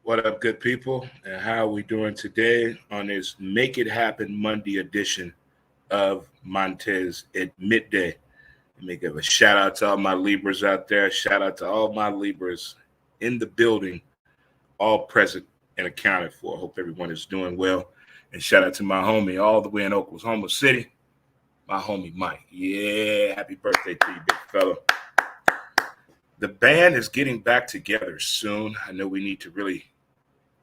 What up, good people? And how are we doing today on this Make It Happen Monday edition of Montez at midday? Let me give a shout out to all my Libras out there. Shout out to all my Libras in the building, all present and accounted for. Hope everyone is doing well. And shout out to my homie all the way in Oklahoma City, my homie Mike. Yeah, happy birthday to you, big fella. The band is getting back together soon. I know we need to really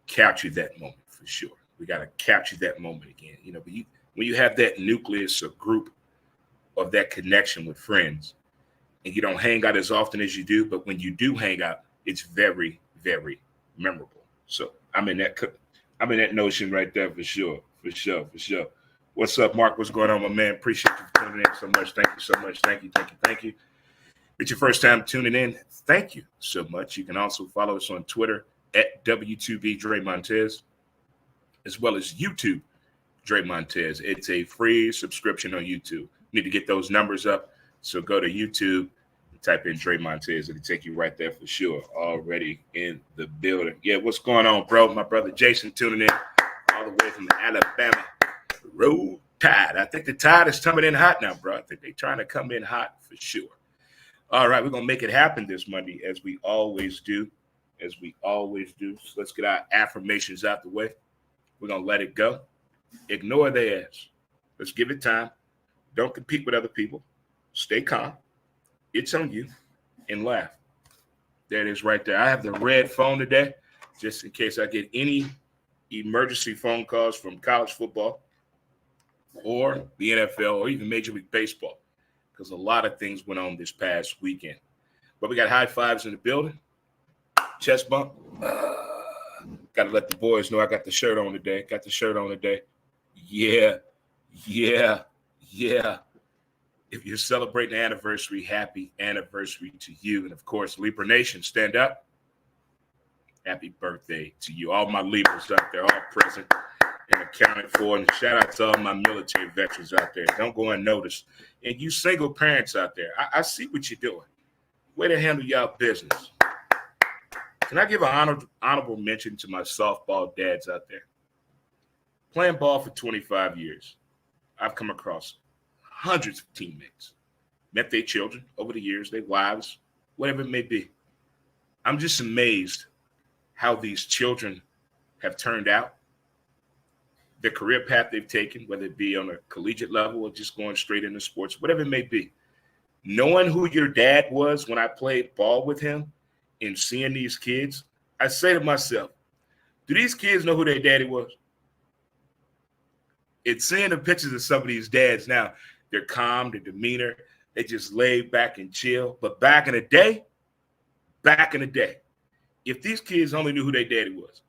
capture that moment for sure. We got to capture that moment again. You know, but when you have that nucleus or group of that connection with friends, and you don't hang out as often as you do, but when you do hang out, it's very, very memorable. So I'm in that notion right there for sure. What's up, Mark? What's going on, my man? Appreciate you for tuning in so much. Thank you so much. Thank you. If it's your first time tuning in, thank you so much. You can also follow us on Twitter at W2B Dre Montez, as well as YouTube Dre Montez. It's a free subscription on YouTube. You need to get those numbers up. So go to YouTube and type in Dre Montez. It'll take you right there for sure. Already in the building. Yeah, what's going on, bro? My brother Jason tuning in all the way from Alabama. Roll Tide. I think the Tide is coming in hot now, bro. I think they're trying to come in hot for sure. All right, we're going to make it happen this Monday as we always do. So let's get our affirmations out the way. We're going to let it go. Ignore their ass. Let's give it time. Don't compete with other people. Stay calm. It's on you. And laugh. There it is right there. I have the red phone today, just in case I get any emergency phone calls from college football or the NFL or even Major League Baseball, because a lot of things went on this past weekend. But we got high fives in the building. Chest bump. Got to let the boys know I got the shirt on today. Yeah. If you're celebrating an anniversary, happy anniversary to you. And, of course, Libra Nation, stand up. Happy birthday to you. All my Libras out there, all present and accounted for. And shout out to all my military veterans out there. Don't go unnoticed. And you single parents out there, I see what you're doing. Way to handle y'all business. Can I give an honorable mention to my softball dads out there? Playing ball for 25 years, I've come across hundreds of teammates, met their children over the years, their wives, whatever it may be. I'm just amazed how these children have turned out, the career path they've taken, whether it be on a collegiate level or just going straight into sports, whatever it may be. Knowing who your dad was when I played ball with him and seeing these kids, I say to myself, do these kids know who their daddy was? It's seeing the pictures of some of these dads now, they're calm, their demeanor, they just lay back and chill. But back in the day, if these kids only knew who their daddy was,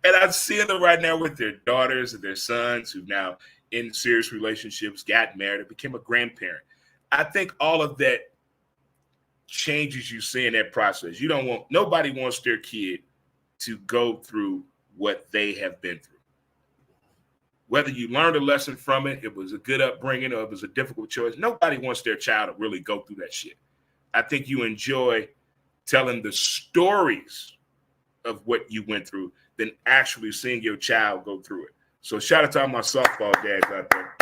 and I'm seeing them right now with their daughters and their sons who now in serious relationships, got married, became a grandparent. I think all of that changes you seeing that process. Nobody wants their kid to go through what they have been through. Whether you learned a lesson from it, it was a good upbringing, or it was a difficult choice, nobody wants their child to really go through that shit. I think you enjoy telling the stories of what you went through than actually seeing your child go through it. So shout out to all my softball dads out there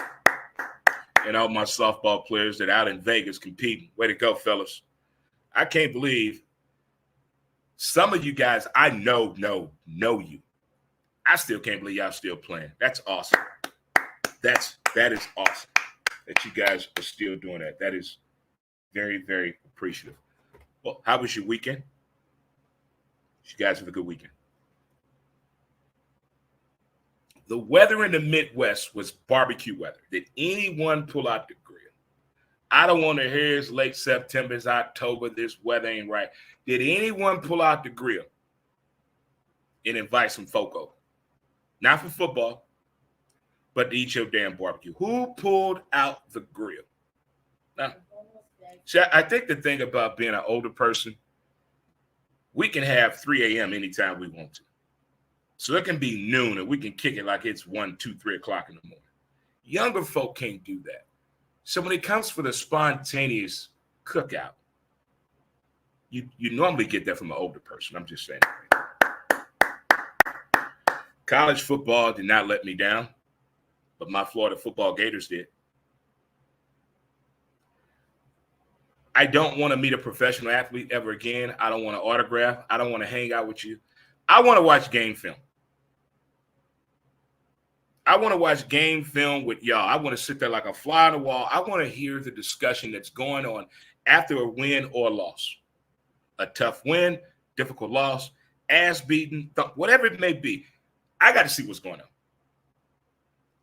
and all my softball players that are out in Vegas competing. Way to go, fellas. I can't believe some of you guys I know you. I still can't believe y'all still playing. That's awesome. That is awesome that you guys are still doing that. That is very, very appreciative. Well, how was your weekend? You guys have a good weekend. The weather in the Midwest was barbecue weather. Did anyone pull out the grill? I don't want to hear it's late September, it's October, this weather ain't right. Did anyone pull out the grill and invite some folk over? Not for football, but to eat your damn barbecue. Who pulled out the grill? Now, see, I think the thing about being an older person, we can have 3 a.m. anytime we want to. So it can be noon and we can kick it like it's 1, 2, 3 o'clock in the morning. Younger folk can't do that. So when it comes for the spontaneous cookout. You normally get that from an older person. I'm just saying. College football did not let me down, but my Florida football Gators did. I don't want to meet a professional athlete ever again. I don't want to autograph. I don't want to hang out with you. I want to watch game film. I want to watch game film with y'all. I want to sit there like a fly on the wall. I want to hear the discussion that's going on after a win or loss. A tough win, difficult loss, ass beaten, whatever it may be. I got to see what's going on.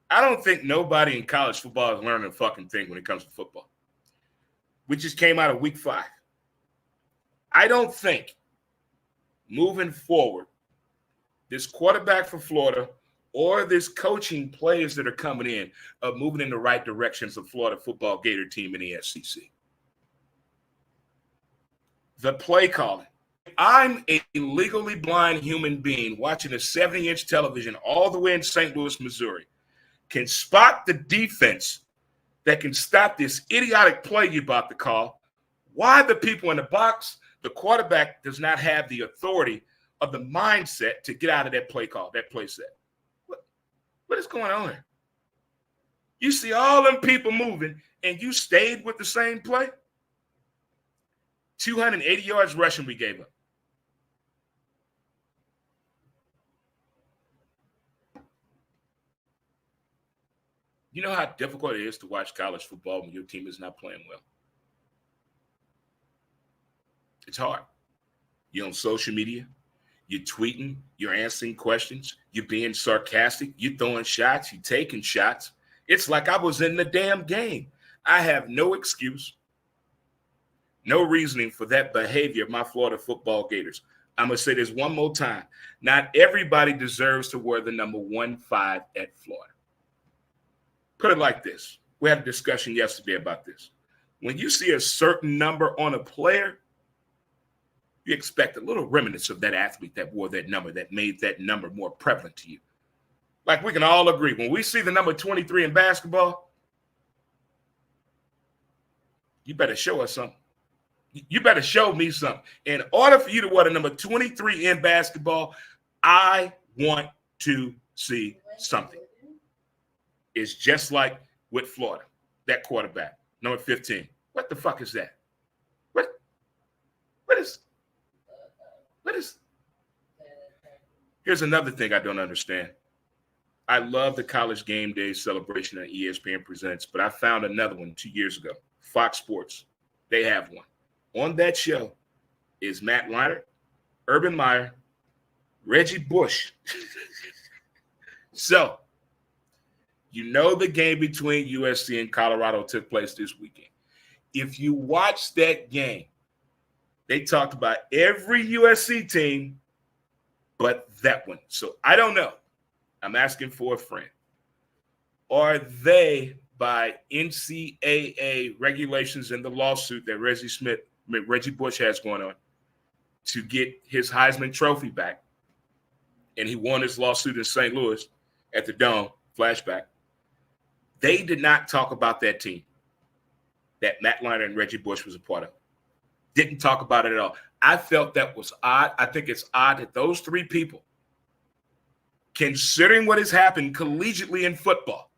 I don't think nobody in college football is learning a fucking thing when it comes to football. We just came out of week 5. I don't think moving forward, this quarterback for Florida or this coaching players that are coming in are moving in the right directions of Florida football Gator team in the SEC. The play calling. I'm a legally blind human being watching a 70-inch television all the way in St. Louis, Missouri, can spot the defense that can stop this idiotic play you're about to call. Why the people in the box, the quarterback does not have the authority of the mindset to get out of that play call, that play set. What is going on here? You see all them people moving, and you stayed with the same play? 280 yards rushing we gave up. You know how difficult it is to watch college football when your team is not playing well? It's hard. You're on social media. You're tweeting. You're answering questions. You're being sarcastic. You're throwing shots. You're taking shots. It's like I was in the damn game. I have no excuse, no reasoning for that behavior of my Florida football Gators. I'm going to say this one more time. Not everybody deserves to wear the number 15 at Florida. Put it like this. We had a discussion yesterday about this. When you see a certain number on a player, you expect a little remnants of that athlete that wore that number, that made that number more prevalent to you. Like we can all agree, when we see the number 23 in basketball, you better show us something. You better show me something. In order for you to wear the number 23 in basketball, I want to see something. It's just like with Florida, that quarterback, number 15. What the fuck is that? What is? Here's another thing I don't understand. I love the College Game Day celebration that ESPN presents, but I found another one 2 years ago. Fox Sports, they have one. On that show is Matt Leinart, Urban Meyer, Reggie Bush. So, you know the game between USC and Colorado took place this weekend. If you watch that game, they talked about every USC team but that one. So I don't know. I'm asking for a friend. Are they, by NCAA regulations and the lawsuit that Reggie Bush has going on, to get his Heisman Trophy back? And he won his lawsuit in St. Louis at the Dome, flashback. They did not talk about that team that Matt Leinart and Reggie Bush was a part of. Didn't talk about it at all. I felt that was odd. I think it's odd that those three people, considering what has happened collegiately in football,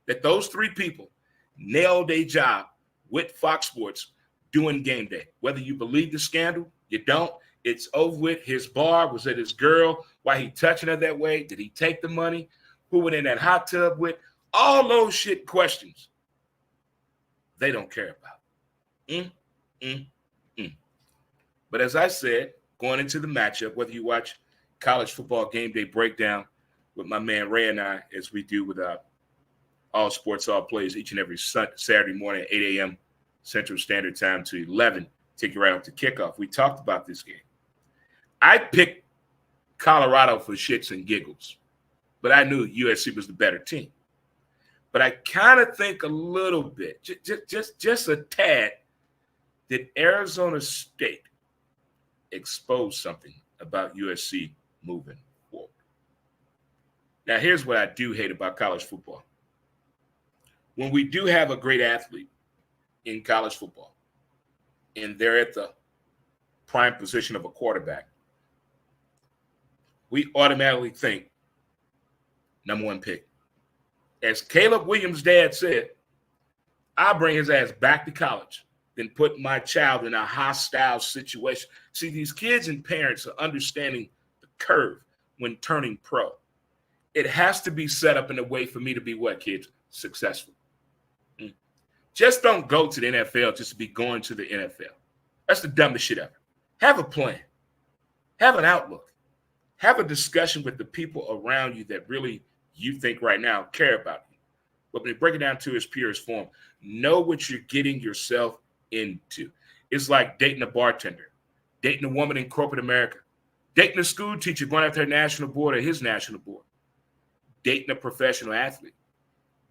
that those three people nailed a job with Fox Sports doing game day. Whether you believe the scandal, you don't. It's over with. His bar was at his girl. Why he touching her that way? Did he take the money? Who went in that hot tub with? All those shit questions they don't care about. But as I said, going into the matchup, whether you watch College Football Game Day breakdown with my man Ray and I, as we do with All Sports, All Plays each and every Saturday morning at 8 a.m. Central Standard Time to 11, take you right up to kickoff. We talked about this game. I picked Colorado for shits and giggles, but I knew USC was the better team. But I kind of think a little bit, just a tad, that Arizona State exposed something about USC moving forward. Now, here's what I do hate about college football. When we do have a great athlete in college football, and they're at the prime position of a quarterback, we automatically think number one pick. As Caleb Williams' dad said, I bring his ass back to college than put my child in a hostile situation. See, these kids and parents are understanding the curve when turning pro. It has to be set up in a way for me to be what, kids? Successful. Just don't go to the NFL just to be going to the NFL. That's the dumbest shit ever. Have a plan. Have an outlook. Have a discussion with the people around you that really you think right now care about you. But when you break it down to its purest form, know what you're getting yourself into. It's like dating a bartender, dating a woman in corporate America, dating a school teacher going after her national board or his national board, dating a professional athlete,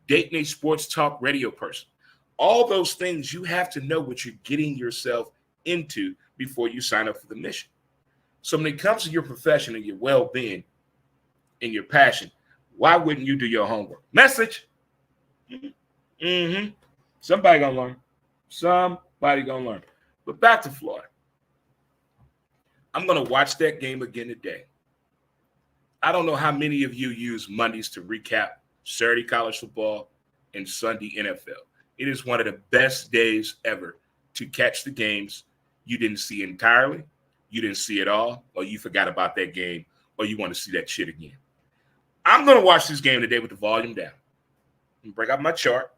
dating a sports talk radio person. All those things, you have to know what you're getting yourself into before you sign up for the mission. So when it comes to your profession and your well-being and your passion, why wouldn't you do your homework? Message. Somebody gonna learn. Somebody gonna learn. But back to Florida. I'm gonna watch that game again today. I don't know how many of you use Mondays to recap Saturday college football and Sunday NFL. It is one of the best days ever to catch the games you didn't see entirely, you didn't see it all, or you forgot about that game, or you want to see that shit again. I'm going to watch this game today with the volume down. And break out my chart,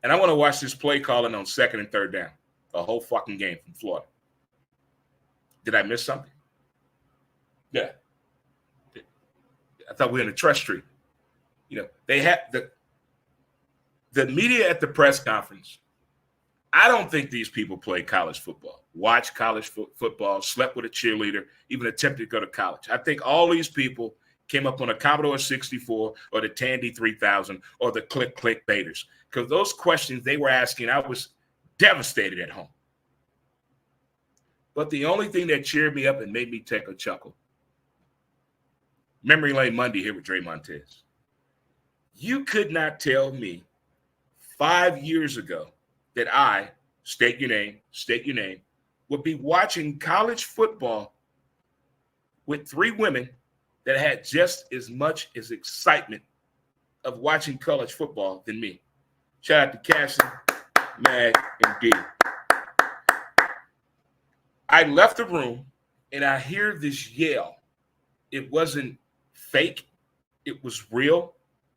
and I want to watch this play calling on second and third down, the whole fucking game from Florida. Did I miss something? Yeah. I thought we were in a trust tree. You know, they had the media at the press conference. I don't think these people play college football, watch college football, slept with a cheerleader, even attempted to go to college. I think all these people came up on a Commodore 64 or the Tandy 3000 or the click baiters. Because those questions they were asking, I was devastated at home. But the only thing that cheered me up and made me take a chuckle, Memory Lane Monday here with Dre Montez. You could not tell me 5 years ago that I, state your name, would be watching college football with three women that had just as much as excitement of watching college football than me. Shout out to Cassie, Mag, and Dee. I left the room and I hear this yell. It wasn't fake. It was real.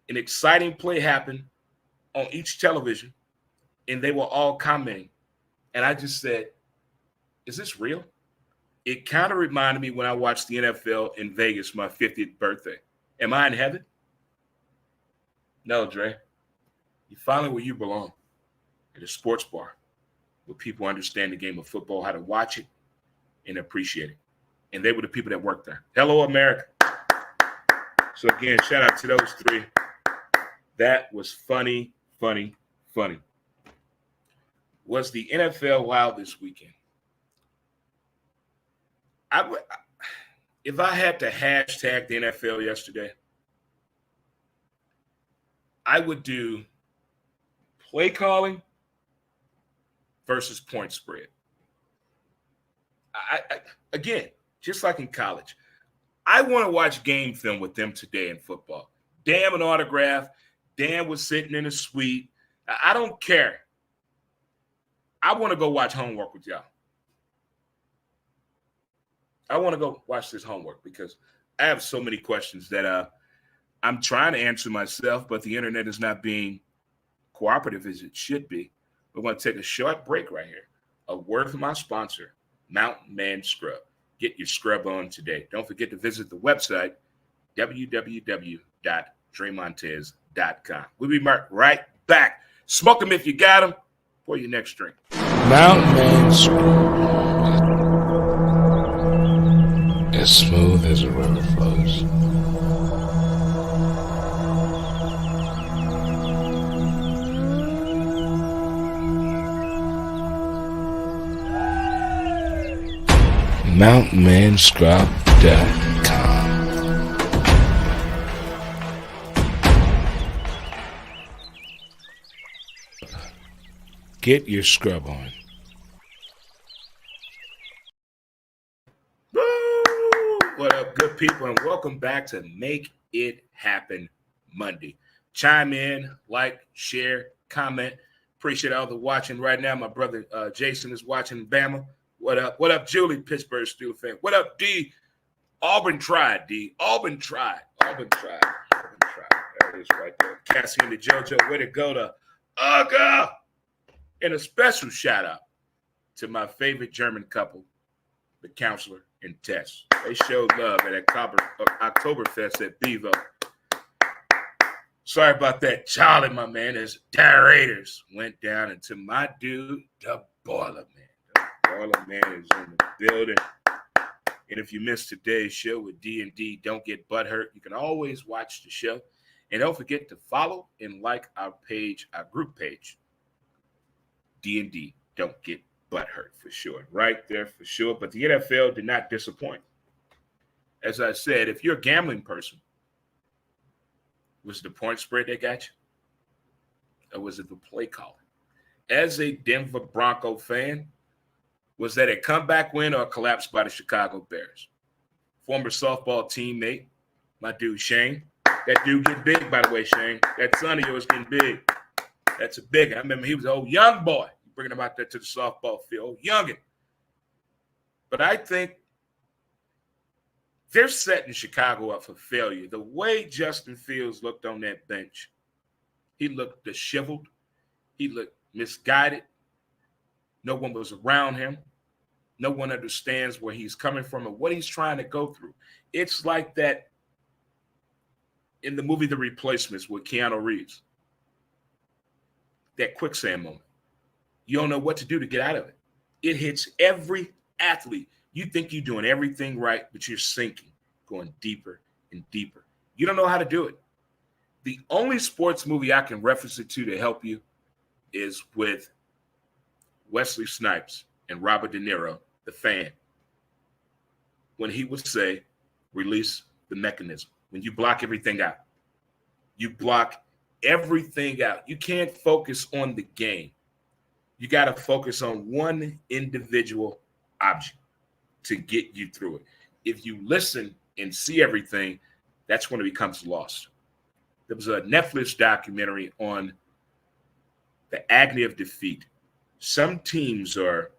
An exciting play happened on each television, and they were all commenting. And I just said, is this real? It kind of reminded me when I watched the NFL in Vegas, my 50th birthday. Am I in heaven? No, Dre. You're finally where you belong, at a sports bar where people understand the game of football, how to watch it and appreciate it. And they were the people that worked there. Hello, America. So, again, shout out to those three. That was funny. Was the NFL wild this weekend? If I had to hashtag the NFL yesterday, I would do play calling versus point spread. Again, just like in college, I want to watch game film with them today in football. Damn an autograph. Dan was sitting in a suite. I don't care. I want to go watch homework with y'all. I want to go watch this homework because I have so many questions that I'm trying to answer myself, but the internet is not being cooperative as it should be. We're going to take a short break right here. A word from our sponsor, Mountain Man Scrub. Get your scrub on today. Don't forget to visit the website, www.dremontez.com. We'll be right back. Smoke them if you got them for your next drink. Mountain Man Scrub. As smooth as a river flows. MountainManScrub.com. Get your scrub on. good people, and welcome back to Make It Happen Monday. Chime in, like, share, comment. Appreciate all the watching right now. My brother Jason is watching Bama. What up? What up, Julie, Pittsburgh Steelers fan? What up, D? Auburn tried, D. Auburn tried. Auburn tried. There it is right there. Cassie and the JoJo. Way to go to Uga. And a special shout out to my favorite German couple, the counselor and Tess. They showed love at Oktoberfest at Bevo. Sorry about that, Charlie, my man, as Raiders went down into my dude, the Boiler Man. The Boiler Man is in the building. And if you missed today's show with D&D, Don't Get Butthurt, you can always watch the show. And don't forget to follow and like our page, our group page, D&D, Don't Get Butthurt, for sure. Right there, for sure. But the NFL did not disappoint. As I said, if you're a gambling person, was it the point spread that got you? Or was it the play calling? As a Denver Bronco fan, was that a comeback win or a collapse by the Chicago Bears? Former softball teammate, my dude Shane. That dude getting big, by the way, Shane. That son of yours getting big. That's a big one. I remember he was an old young boy. Bringing him out there to the softball field. Youngin. But I think they're setting Chicago up for failure. The way Justin Fields looked on that bench, he looked disheveled. He looked misguided. No one was around him. No one understands where he's coming from and what he's trying to go through. It's like that in the movie The Replacements with Keanu Reeves. That quicksand moment. You don't know what to do to get out of it. It hits every athlete. You think you're doing everything right, but you're sinking, going deeper and deeper. You don't know how to do it. The only sports movie I can reference it to help you is with Wesley Snipes and Robert De Niro, The Fan. When he would say, release the mechanism. When you block everything out. You block everything out. You can't focus on the game. You got to focus on one individual object to get you through it. If you listen and see everything, that's when it becomes lost. There was a Netflix documentary on the agony of defeat. Some teams are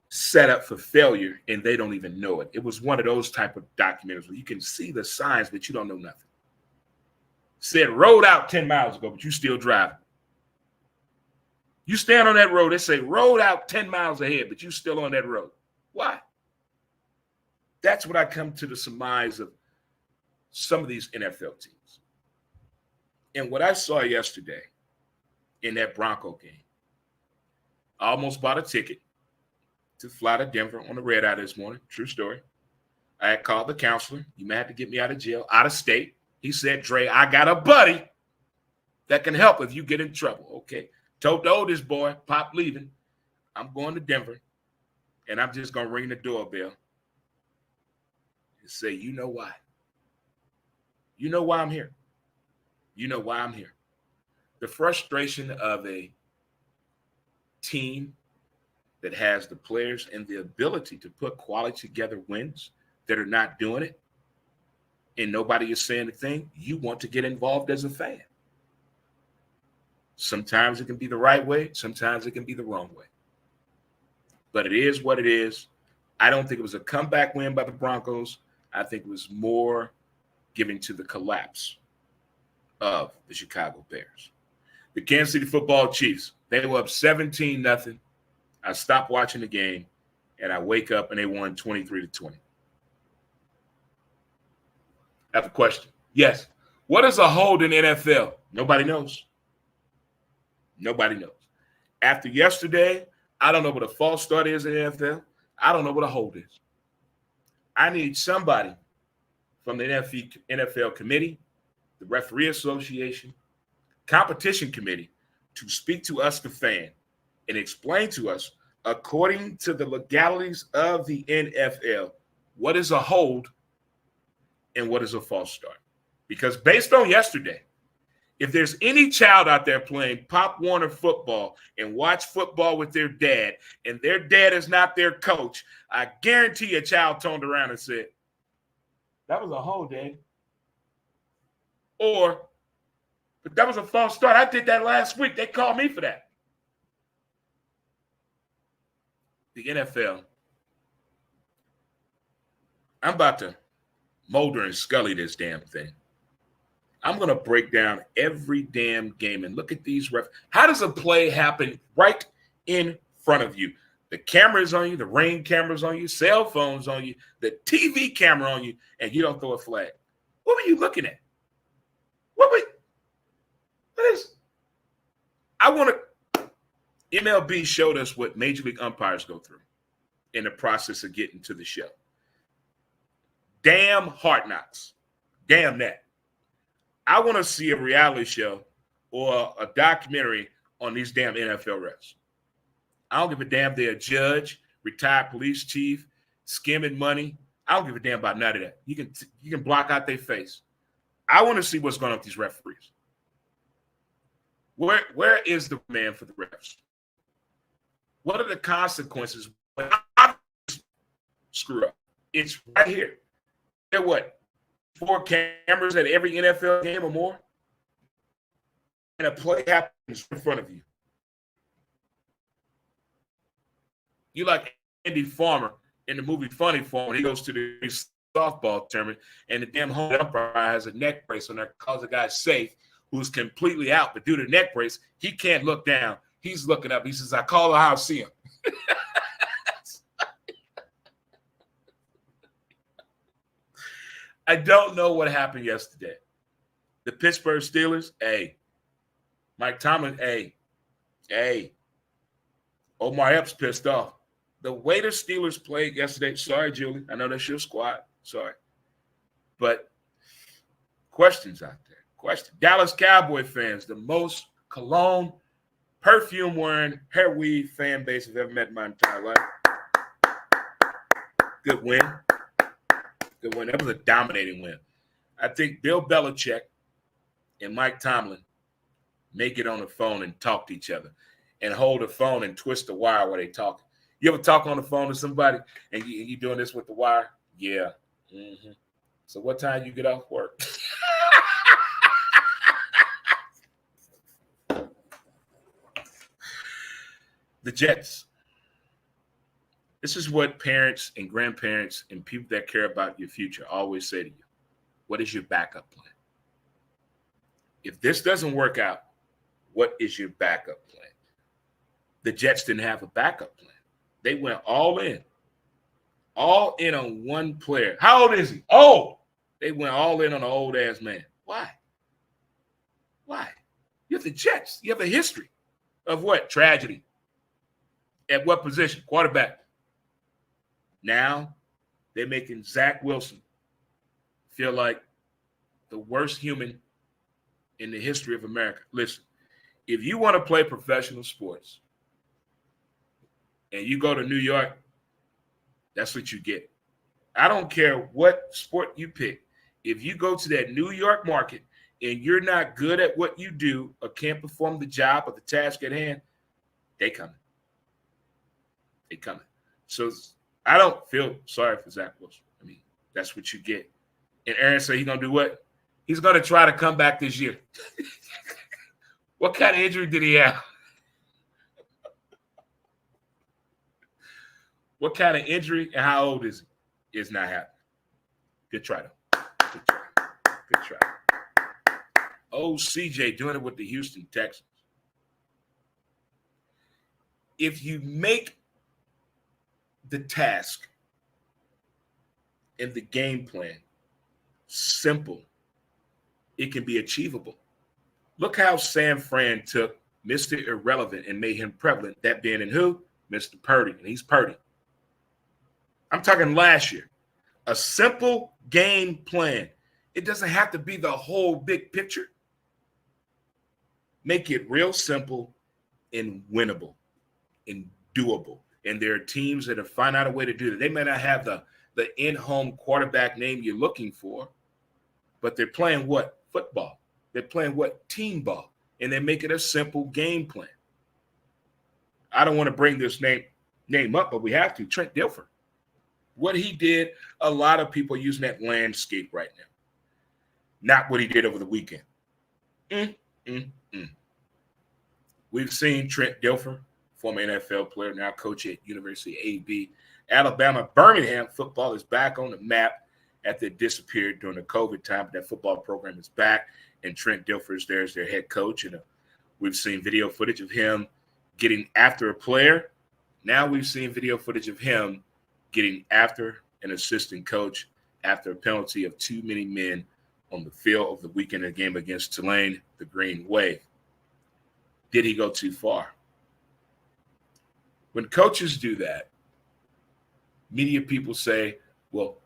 set up for failure and they don't even know it. It was one of those type of documentaries where you can see the signs, but you don't know nothing. Said rolled out 10 miles ago, but you still driving. You stand on that road, they say road out 10 miles ahead, but you still on that road. Why? That's what I come to the surmise of some of these NFL teams. And what I saw yesterday in that Bronco game, I almost bought a ticket to fly to Denver on the red eye this morning. True story. I had called the counselor. You may have to get me out of jail, out of state. He said, Dre, I got a buddy that can help if you get in trouble. Okay. Told the oldest boy, Pop leaving. I'm going to Denver, and I'm just going to ring the doorbell and say, you know why? You know why I'm here. You know why I'm here. The frustration of a team that has the players and the ability to put quality together wins that are not doing it, and nobody is saying a thing, you want to get involved as a fan. Sometimes it can be the right way. Sometimes it can be the wrong way. But it is what it is. I don't think it was a comeback win by the Broncos. I think it was more giving to the collapse of the Chicago Bears. The Kansas City Football Chiefs, they were up 17-0. I stopped watching the game, and I wake up, and they won 23-20. I have a question. Yes. What is a hold in NFL? Nobody knows. Nobody knows. After yesterday, I don't know what a false start is in the NFL. I don't know what a hold is. I need somebody from the NFL committee, the referee association, competition committee to speak to us, the fan, and explain to us, according to the legalities of the NFL, what is a hold and what is a false start. Because based on yesterday, If there's any child out there playing Pop Warner football and watch football with their dad, and their dad is not their coach, I guarantee a child turned around and said, "That was a hole, Dad." Or, "But that was a false start. I did that last week. They called me for that." The NFL, I'm about to Mulder and Scully this damn thing. I'm going to break down every damn game and look at these refs. How does a play happen right in front of you? The camera's on you, the Ring camera's on you, cell phone's on you, the TV camera on you, and you don't throw a flag. What were you looking at? What is? I want to. MLB showed us what Major League umpires go through in the process of getting to the show. Damn hard knocks. Damn that. I want to see a reality show or a documentary on these damn NFL refs. I don't give a damn if they're a judge, retired police chief, skimming money. I don't give a damn about none of that. You can block out their face. I want to see what's going on with these referees. Where is the man for the refs? What are the consequences when I screw up? It's right here. They're what? 4 cameras at every NFL game or more? And a play happens in front of you. You like Andy Farmer in the movie Funny Farm. He goes to the softball tournament, and the damn home umpire has a neck brace on there, calls the guy safe, who's completely out. But due to the neck brace, he can't look down. He's looking up. He says, "I call her how I see him." I don't know what happened yesterday. The Pittsburgh Steelers, Mike Tomlin, Omar Epps pissed off. The way the Steelers played yesterday, sorry, Julie, I know that's your squad, sorry. But questions out there. Dallas Cowboy fans, the most cologne, perfume-wearing, hair weave fan base I've ever met in my entire life. Good win. Good win. That was a dominating win. I think Bill Belichick and Mike Tomlin may get on the phone and talk to each other and hold the phone and twist the wire while they talk. You ever talk on the phone to somebody and you doing this with the wire? Yeah. Mm-hmm. So what time you get off work? The Jets. This is what parents and grandparents and people that care about your future always say to you. What is your backup plan? If this doesn't work out, what is your backup plan? The Jets didn't have a backup plan. They went all in on one player. How old is he? Oh, they went all in on an old-ass man. Why? You have the Jets. You have a history of what? Tragedy. At what position? Quarterback. Now they're making Zach Wilson feel like the worst human in the history of America. Listen, if you want to play professional sports and you go to New York, that's what you get. I don't care what sport you pick. If you go to that New York market and you're not good at what you do or can't perform the job or the task at hand, they coming. So I don't feel sorry for Zach Wilson. I mean, that's what you get. And Aaron said he's going to do what? He's going to try to come back this year. What kind of injury did he have? What kind of injury and how old is he? It's not happening. Good try, though. Good try. Oh, CJ doing it with the Houston Texans. If you make the task and the game plan simple, it can be achievable. Look how San Fran took Mr. Irrelevant and made him prevalent, that being in who? Mr. Purdy, and he's Purdy. I'm talking last year. A simple game plan. It doesn't have to be the whole big picture. Make it real simple and winnable and doable. And there are teams that have found out a way to do that. They may not have the in-home quarterback name you're looking for, but they're playing what? Football. They're playing what? Team ball. And they make it a simple game plan. I don't want to bring this name up, but we have to. Trent Dilfer. What he did, a lot of people are using that landscape right now. Not what he did over the weekend. We've seen Trent Dilfer, former NFL player, now coach at University of AB. Alabama, Birmingham football is back on the map after it disappeared during the COVID time. But that football program is back, and Trent Dilfer is there as their head coach. And we've seen video footage of him getting after a player. Now we've seen video footage of him getting after an assistant coach after a penalty of too many men on the field of the weekend of the game against Tulane, the Green Wave. Did he go too far? When coaches do that, media people say, well,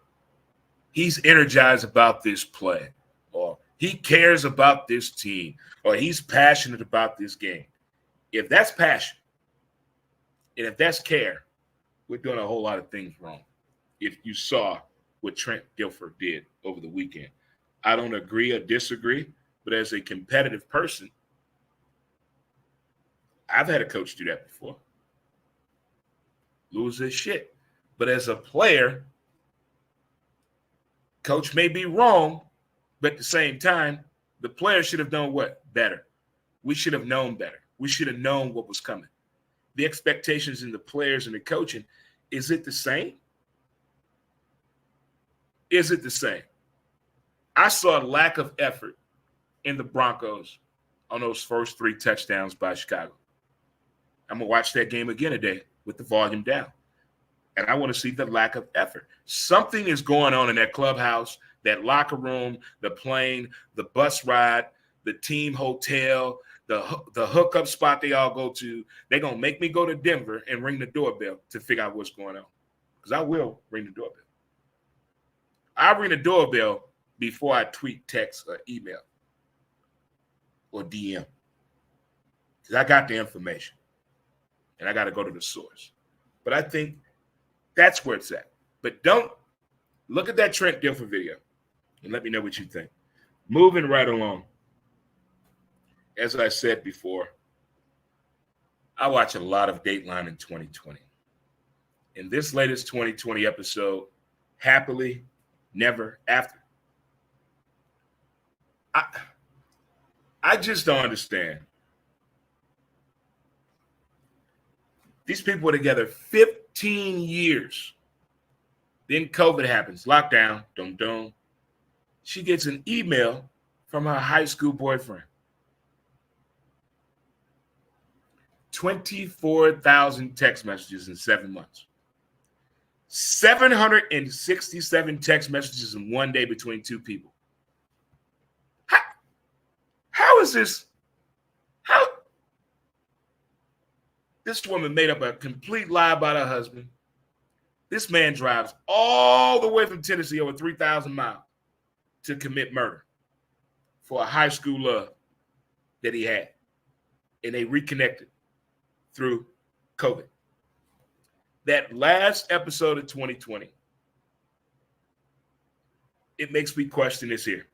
he's energized about this play, or he cares about this team, or he's passionate about this game. If that's passion, and if that's care, we're doing a whole lot of things wrong. If you saw what Trent Dilfer did over the weekend, I don't agree or disagree, but as a competitive person, I've had a coach do that before. Lose his shit. But as a player, coach may be wrong, but at the same time, the player should have known what? Better. We should have known better. We should have known what was coming. The expectations in the players and the coaching, is it the same? Is it the same? I saw a lack of effort in the Broncos on those first 3 touchdowns by Chicago. I'm going to watch that game again today with the volume down. And I want to see the lack of effort. Something is going on in that clubhouse, that locker room, the plane, the bus ride, the team hotel, the hookup spot they all go to. They're going to make me go to Denver and ring the doorbell to figure out what's going on. Because I will ring the doorbell. I'll ring the doorbell before I tweet, text, or email or DM. Because I got the information. And I got to go to the source. But I think that's where it's at. But don't look at that Trent Dilfer video and let me know what you think. Moving right along. As I said before, I watch a lot of Dateline in 2020. In this latest 2020 episode, Happily Never After. I just don't understand. These people were together 15 years. Then COVID happens. Lockdown. Dum-dum. She gets an email from her high school boyfriend. 24,000 text messages in 7 months. 767 text messages in one day between 2 people. How is this? How? This woman made up a complete lie about her husband. This man drives all the way from Tennessee, over 3,000 miles, to commit murder for a high school love that he had. And they reconnected through COVID. That last episode of 2020, it makes me question this here.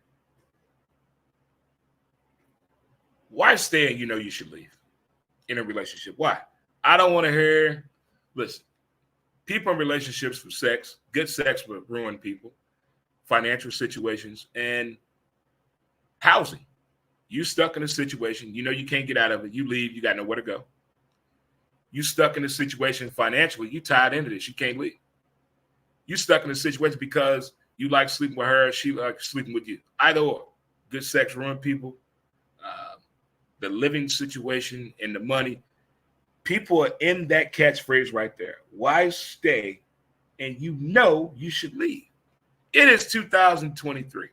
Why stay and you know you should leave in a relationship? Why? I don't want to hear, listen, people in relationships for sex, good sex will ruin people, financial situations, and housing. You stuck in a situation, you know you can't get out of it, you leave, you got nowhere to go. You stuck in a situation financially, you tied into this, you can't leave. You stuck in a situation because you like sleeping with her, she likes sleeping with you. Either or. Good sex ruin people. The living situation and the money. People are in that catchphrase right there. Why stay and you know you should leave? It is 2023.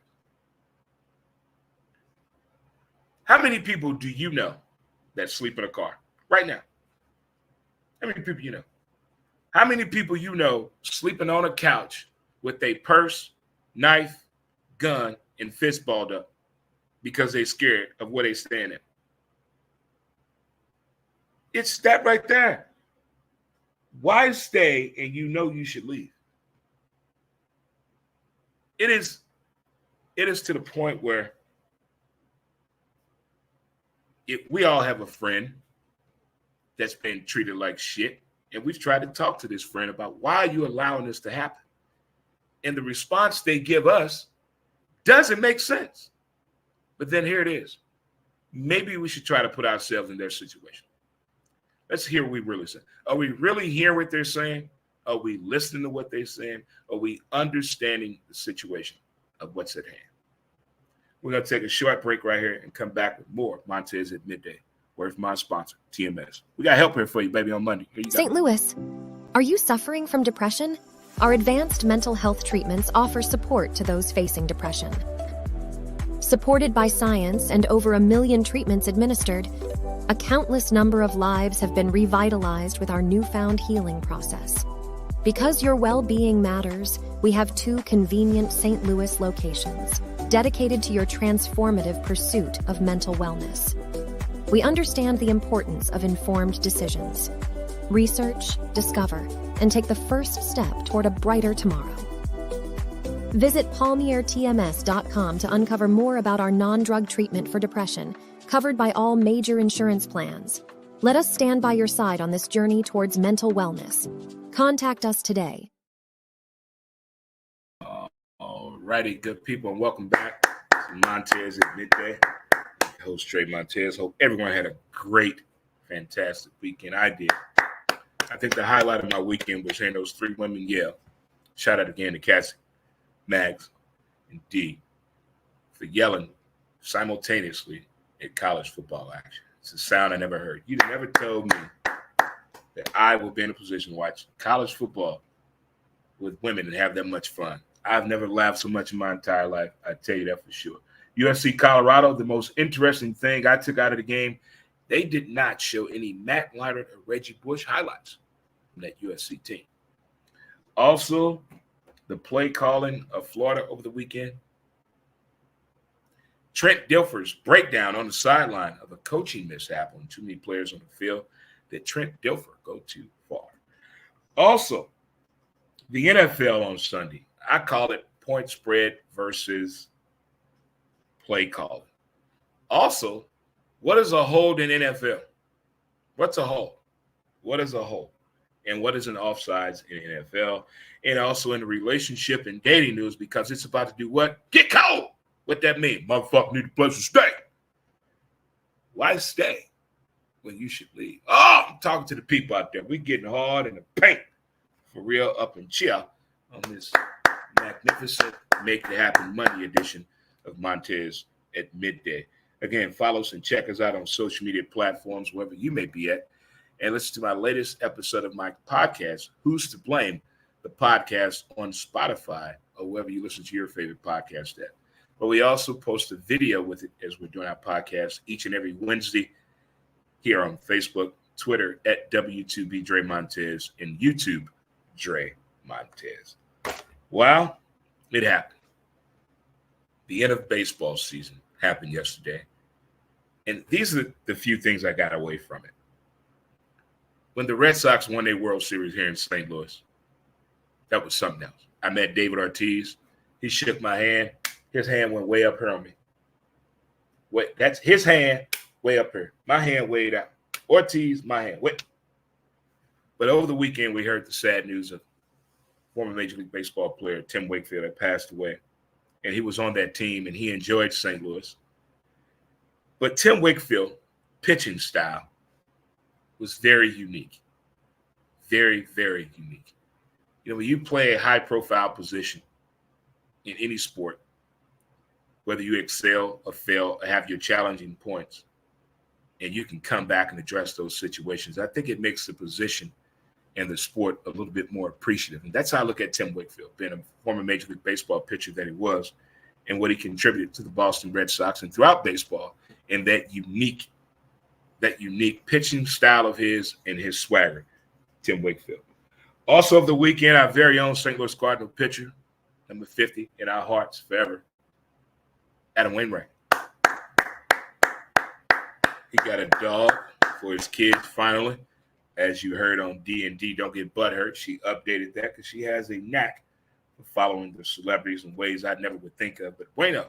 How many people do you know that sleep in a car right now? How many people you know? How many people you know sleeping on a couch with a purse, knife, gun, and fist balled up because they're scared of where they stand in? It's that right there. Why stay and you know you should leave? It is to the point where we all have a friend that's been treated like shit, and we've tried to talk to this friend about why are you allowing this to happen? And the response they give us doesn't make sense. But then here it is. Maybe we should try to put ourselves in their situation. Let's hear what we really say. Are we really hearing what they're saying? Are we listening to what they're saying? Are we understanding the situation of what's at hand? We're going to take a short break right here and come back with more Montez at Midday. Word from my sponsor, TMS. We got help here for you, baby, on Monday. St. Louis, are you suffering from depression? Our advanced mental health treatments offer support to those facing depression. Supported by science and over 1 million treatments administered, a countless number of lives have been revitalized with our newfound healing process. Because your well-being matters, we have 2 convenient St. Louis locations dedicated to your transformative pursuit of mental wellness. We understand the importance of informed decisions. Research, discover, and take the first step toward a brighter tomorrow. Visit palmiertms.com to uncover more about our non-drug treatment for depression, covered by all major insurance plans. Let us stand by your side on this journey towards mental wellness. Contact us today. All righty, good people, and welcome back to Montez at Midday. Host Trey Montez. Hope everyone had a great, fantastic weekend. I did. I think the highlight of my weekend was hearing those 3 women yell. Shout out again to Cassie, Mags, and D for yelling simultaneously at college football action. It's a sound I never heard. You never told me that I will be in a position to watch college football with women and have that much fun. I've never laughed so much in my entire life. I tell you that for sure. USC Colorado, the most interesting thing I took out of the game, they did not show any Matt Leinart or Reggie Bush highlights from that USC team. Also, the play calling of Florida over the weekend. Trent Dilfer's breakdown on the sideline of a coaching mishap on too many players on the field. Did Trent Dilfer go too far? Also, the NFL on Sunday. I call it point spread versus play calling. Also, what is a hold in NFL? What's a hold? What is a hold? And what is an offsides in NFL? And also in the relationship and dating news, because it's about to do what? Get cold. What that mean? Motherfucker need a place to stay. Why stay when you should leave? Oh, I'm talking to the people out there. We getting hard in the paint for real up in chill on this magnificent Make It Happen Monday edition of Montez at Midday. Again, follow us and check us out on social media platforms, wherever you may be at. And listen to my latest episode of my podcast, Who's to Blame? The podcast on Spotify or wherever you listen to your favorite podcast at. But we also post a video with it as we're doing our podcast each and every Wednesday here on Facebook, Twitter at W2B Dre Montez, and YouTube, Dre Montez. Well, it happened. The end of baseball season happened yesterday. And these are the few things I got away from it. When the Red Sox won their World Series here in St. Louis, that was something else. I met David Ortiz. He shook my hand. His hand went way up here on me. Wait, that's his hand way up here. My hand way down. Ortiz, my hand. Wait. But over the weekend, we heard the sad news of former Major League Baseball player Tim Wakefield that passed away. And he was on that team, and he enjoyed St. Louis. But Tim Wakefield, pitching style, was very unique. Very, very unique. You know, when you play a high-profile position in any sport, whether you excel or fail or have your challenging points, and you can come back and address those situations, I think it makes the position and the sport a little bit more appreciative. And that's how I look at Tim Wakefield, being a former Major League Baseball pitcher that he was, and what he contributed to the Boston Red Sox and throughout baseball, and that unique pitching style of his and his swagger, Tim Wakefield. Also of the weekend, our very own St. Louis Cardinal pitcher, number 50 in our hearts forever, Adam Wainwright. He got a dog for his kids finally. As you heard on D&D, Don't Get Butthurt, she updated that because she has a knack for following the celebrities in ways I never would think of. But Bueno,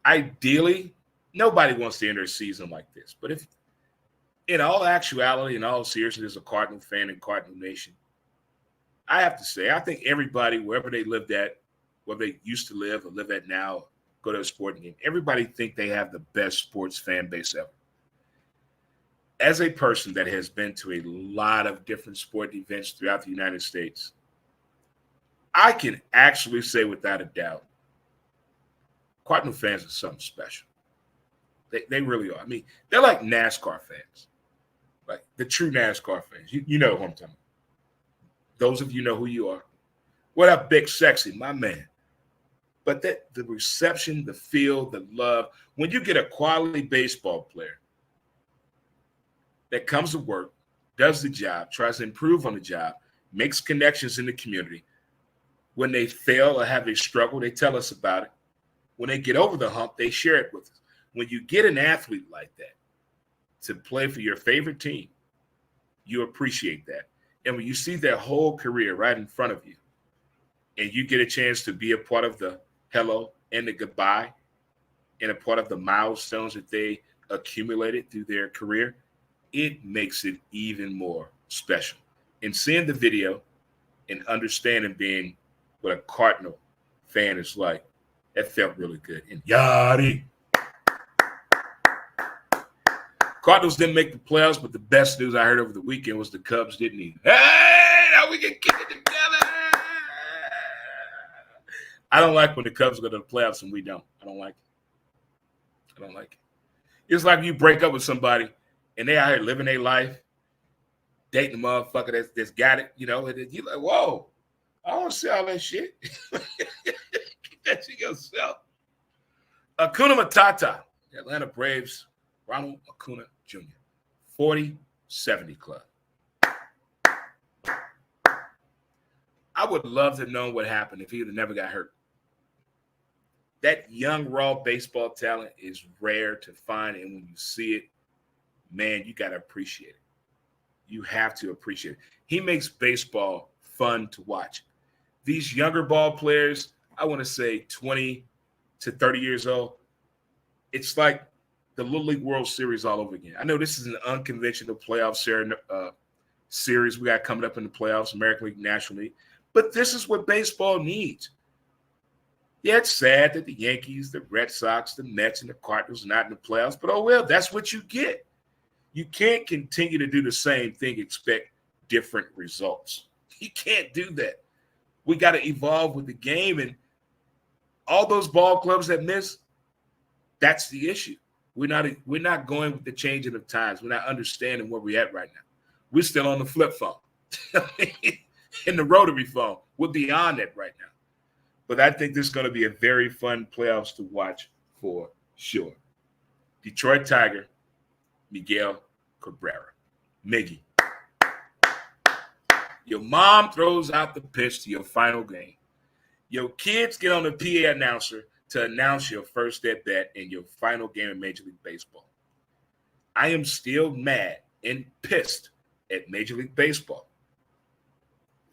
ideally, Nobody wants to enter a season like this. But if, in all actuality, in all seriousness, as a Cardinal fan in Cardinal Nation, I have to say, I think everybody, wherever they lived at, where they used to live or live at now, go to a sporting game, everybody think they have the best sports fan base ever. As a person that has been to a lot of different sporting events throughout the United States, I can actually say without a doubt, Cardinal fans are something special. They really are. I mean, they're like NASCAR fans, like the true NASCAR fans. You know who I'm talking about. Those of you know who you are. What up, Big Sexy, my man? But the reception, the feel, the love, when you get a quality baseball player that comes to work, does the job, tries to improve on the job, makes connections in the community. When they fail or have a struggle, they tell us about it. When they get over the hump, they share it with us. When you get an athlete like that to play for your favorite team, you appreciate that. And when you see their whole career right in front of you, and you get a chance to be a part of the hello and the goodbye and a part of the milestones that they accumulated through their career, it makes it even more special. And seeing the video and understanding being what a Cardinal fan is like, that felt really good. And Yachty. Cardinals didn't make the playoffs, but the best news I heard over the weekend was the Cubs didn't either. Hey, now we can kick it together. I don't like when the Cubs go to the playoffs and we don't. I don't like it. It's like you break up with somebody and they out here living their life, dating a motherfucker that's got it, you know, and you're like, whoa, I don't see all that shit. Keep that to yourself. Acuna Matata, the Atlanta Braves, Ronald Acuna Jr., 40-70 club. I would love to know what happened if he would have never got hurt. That young, raw baseball talent is rare to find, and when you see it, man, you got to appreciate it. You have to appreciate it. He makes baseball fun to watch. These younger ball players, I want to say 20 to 30 years old, it's like the Little League World Series all over again. I know this is an unconventional playoff series we got coming up in the playoffs, American League, National League, but this is what baseball needs. Yeah, it's sad that the Yankees, the Red Sox, the Mets, and the Cardinals are not in the playoffs, but oh well, that's what you get. You can't continue to do the same thing, expect different results. You can't do that. We got to evolve with the game, and all those ball clubs that miss, that's the issue. We're not going with the changing of times. We're not understanding where we're at right now. We're still on the flip phone, in the rotary phone. We're beyond that right now. But I think this is going to be a very fun playoffs to watch for sure. Detroit Tiger, Miguel Cabrera. Miggy. Your mom throws out the pitch to your final game. Your kids get on the PA announcer to announce your first at bat in your final game of Major League Baseball. I am still mad and pissed at Major League Baseball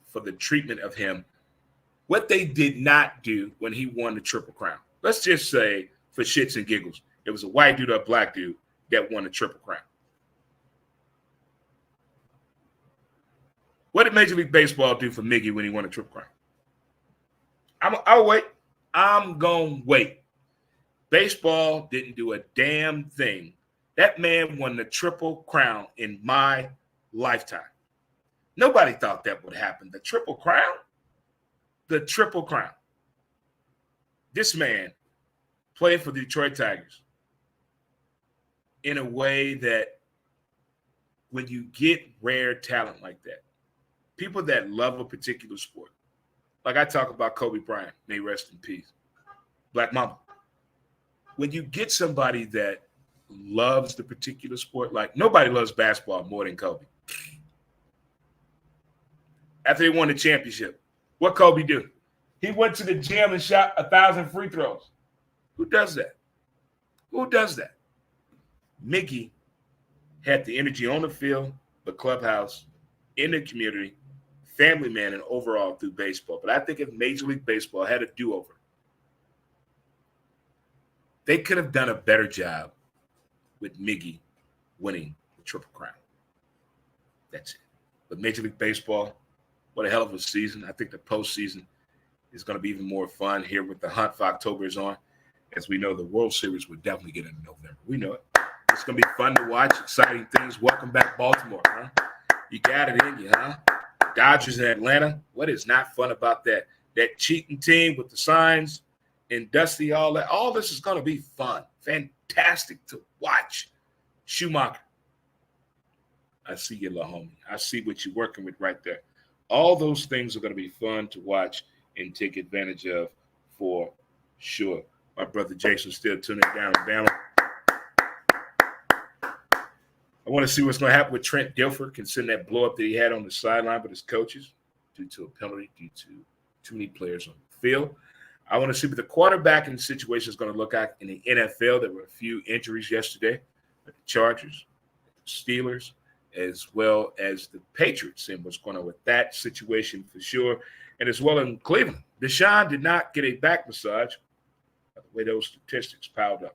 for the treatment of him. What they did not do when he won the Triple Crown. Let's just say, for shits and giggles, it was a white dude or a black dude that won the Triple Crown. What did Major League Baseball do for Miggy when he won the Triple Crown? I'll wait. I'm going to wait. Baseball didn't do a damn thing. That man won the Triple Crown in my lifetime. Nobody thought that would happen. The Triple Crown? The Triple Crown. This man played for the Detroit Tigers in a way that when you get rare talent like that, people that love a particular sport, like I talk about Kobe Bryant, may rest in peace, Black Mamba. When you get somebody that loves the particular sport, like nobody loves basketball more than Kobe. After they won the championship, what Kobe do? He went to the gym and shot 1,000 free throws. Who does that? Who does that? Mickey had the energy on the field, the clubhouse, in the community, family man, and overall through baseball. But I think if Major League Baseball had a do-over, They could have done a better job with Miggy winning the Triple Crown. That's it. But Major League Baseball, what a hell of a season. I think the postseason is going to be even more fun here with the hunt for October is on. As we know, the World Series will definitely get in November. We know it. It's going to be fun to watch, exciting things. Welcome back, Baltimore, huh? You got it in you, huh? Dodgers in Atlanta. What is not fun about that? That cheating team with the signs and Dusty, all that. All this is going to be fun. Fantastic to watch. Schumacher. I see you, little homie. I see what you're working with right there. All those things are going to be fun to watch and take advantage of for sure. My brother Jason still tuning down in Bama. I want to see what's going to happen with Trent Dilfer, considering that blow up that he had on the sideline with his coaches due to a penalty, due to too many players on the field. I want to see what the quarterbacking situation is going to look like in the NFL. There were a few injuries yesterday with the Chargers, the Steelers, as well as the Patriots, and what's going on with that situation for sure. And as well in Cleveland. Deshaun did not get a back massage by the way those statistics piled up.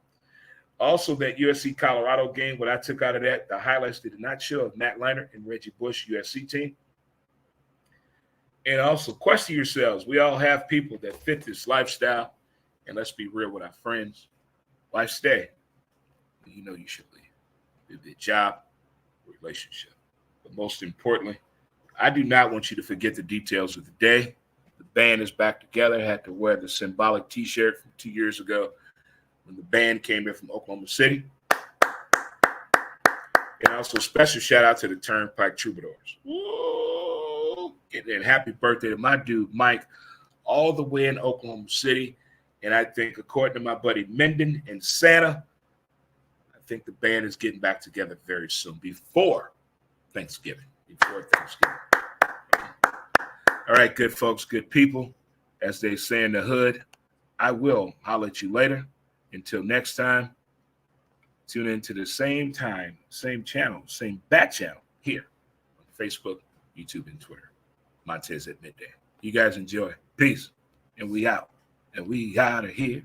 Also, that USC-Colorado game, what I took out of that, the highlights did not show of Matt Leinart and Reggie Bush USC team. And also, question yourselves. We all have people that fit this lifestyle. And let's be real with our friends. Why stay? You know you should leave. Be it a job, relationship. But most importantly, I do not want you to forget the details of the day. The band is back together. I had to wear the symbolic T-shirt from 2 years ago when the band came in from Oklahoma City. And also special shout out to the Turnpike Troubadours. Woo! And happy birthday to my dude, Mike, all the way in Oklahoma City. And I think, according to my buddy Menden and Santa, I think the band is getting back together very soon, before Thanksgiving. All right, good folks, good people. As they say in the hood, I will holler at you later. Until next time, tune in to the same time, same channel, same bat channel here on Facebook, YouTube, and Twitter. Montez at midday. You guys enjoy. Peace. And we out. And we out of here.